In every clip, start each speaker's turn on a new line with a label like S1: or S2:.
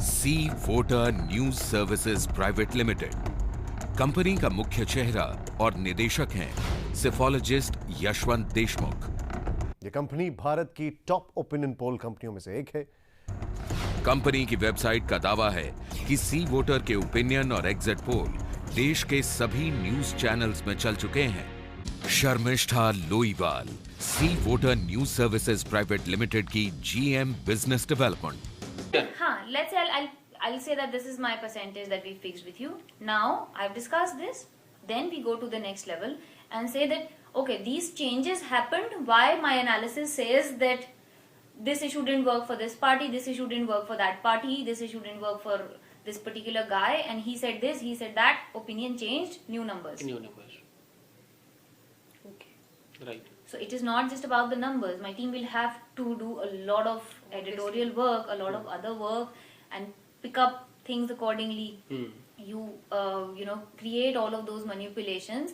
S1: सी voter news services private limited. Company का मुख्य चेहरा और निदेशक हैं सेफोलॉजिस्ट यशवंत देशमुख।
S2: ये कंपनी भारत की टॉप ओपिनियन पोल कंपनियों में से एक है।
S1: कंपनी की वेबसाइट का दावा है कि सी वोटर के ओपिनियन और एग्जिट पोल देश के सभी न्यूज चैनल्स में चल चुके हैं। Sharmistha Loiwal, C voter news services private limited की GM business development.
S3: Let's say I'll say that this is my percentage that we fixed with you. Now I've discussed this. Then we go to the next level and say that okay, these changes happened. Why my analysis says that this issue didn't work for this party, this issue didn't work for that party, this issue didn't work for this particular guy, and he said this, he said that. Opinion changed. New numbers.
S4: New numbers.
S3: Okay.
S4: Right.
S3: So it is not just about the numbers. My team will have to do a lot of editorial work, a lot of other work, and pick up things accordingly. You create all of those manipulations.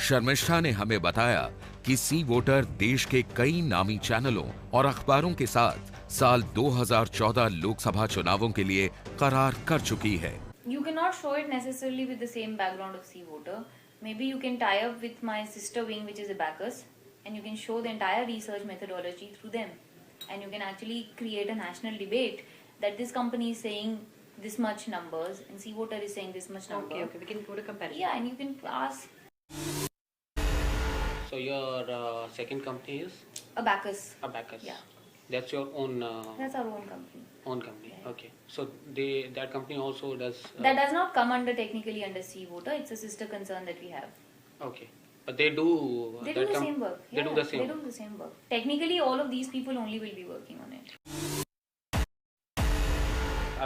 S1: Sharmishtha ने हमें बताया कि C voter देश के कई नामी चैनलों और अखबारों के साथ साल 2014 लोकसभा चुनावों के लिए करार कर चुकी है।
S3: You cannot show it necessarily with the same background of C voter. Maybe you can tie up with my sister wing, which is Abacus, and you can show the entire research methodology through them, and you can actually create a national debate that this company is saying this much numbers and C voter is saying this much number.
S5: Okay, we can put a comparison.
S3: Yeah, and you can ask.
S4: So your second company is
S3: Abacus.
S4: Abacus.
S3: Yeah.
S4: That's your own.
S3: That's our own company.
S4: Own company.
S3: Yeah.
S4: Okay. So that company also does.
S3: That does not come technically under C voter. It's a sister concern that we have.
S4: Okay. But they do.
S3: They do the same work.
S4: They
S3: Yeah,
S4: do the same.
S3: They do the same work. Technically, all of these people only will be working on it.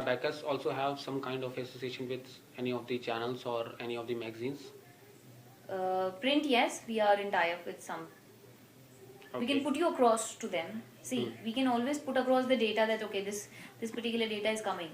S4: Abacus also have some kind of association with any of the channels or any of the magazines.
S3: Print, yes, we are in tie-up with some.
S4: Okay.
S3: We can put you across to them. See, we can always put across the data that okay, this particular data is coming,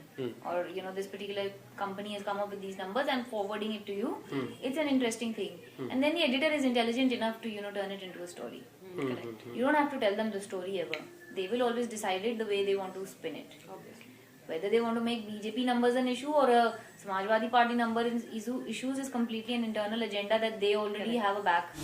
S3: or this particular company has come up with these numbers. I'm forwarding it to you. It's an interesting thing, and then the editor is intelligent enough to turn it into a story. Correct. You don't have to tell them the story ever. They will always decide it the way they want to spin it.
S5: Obviously.
S3: Whether they want to make BJP numbers an issue or a Samajwadi Party number issues is completely an internal agenda that they already have a back.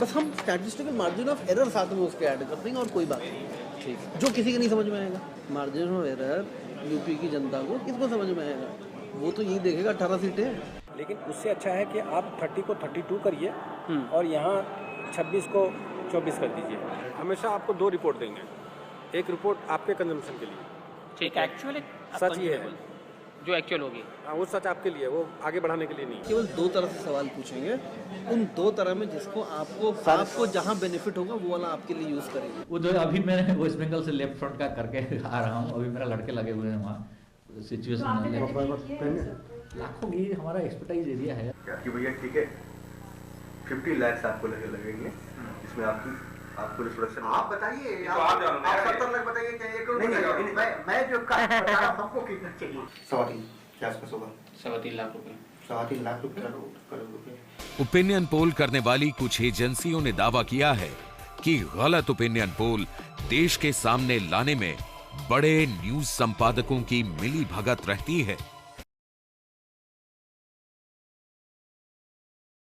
S6: बस हम statistical margin of error साथ में उसके add कर देंगे और कोई बात नहीं। ठीक, जो किसी को नहीं समझ में आएगा मार्जिन ऑफ एरर यूपी की जनता को किसको समझ में आएगा, वो तो यही देखेगा 18 सीटें।
S7: लेकिन उससे अच्छा है कि आप 30 को 32 करिए और यहाँ 26 को 24 कर दीजिए। हमेशा आपको 2 रिपोर्ट देंगे, एक रिपोर्ट आपके कंजम्पशन के लिए,
S4: ठीक है। एक्चुअली
S7: सच ये है
S4: जो एक्चुअल होगी।
S7: हाँ, वो सच आपके लिए, वो आगे बढ़ाने के लिए नहीं।
S6: केवल 2 तरह से सवाल पूछेंगे, उन 2 तरह में जिसको आपको जहाँ बेनिफिट होगा वो वाला आपके लिए यूज करेंगे।
S8: वो जो अभी मैं वेस्ट बंगाल से लेफ्ट फ्रंट का करके आ रहा हूँ, अभी मेरा लड़के लगे हुए हैं वहाँ सिचुएशन लाखों की हमारा एक्सपर्टाइज एरिया है
S9: कि भैया ठीक है 50 लाख आपको लगेंगे, इसमें आपको रिस्ट्रक्शन आप बताइए, आप 70 लाख बताइए क्या 1 करोड़? नहीं, मैं जो बता रहा हूं हमको कितना चाहिए? 3.25 क्या आसपास होगा? 3.25 लाख रुपए। 3.25 लाख रुपए।
S1: ओपिनियन पोल करने वाली कुछ एजेंसियों ने दावा किया है कि गलत ओपिनियन पोल देश के सामने लाने में बड़े न्यूज संपादकों की मिली भगत रहती है।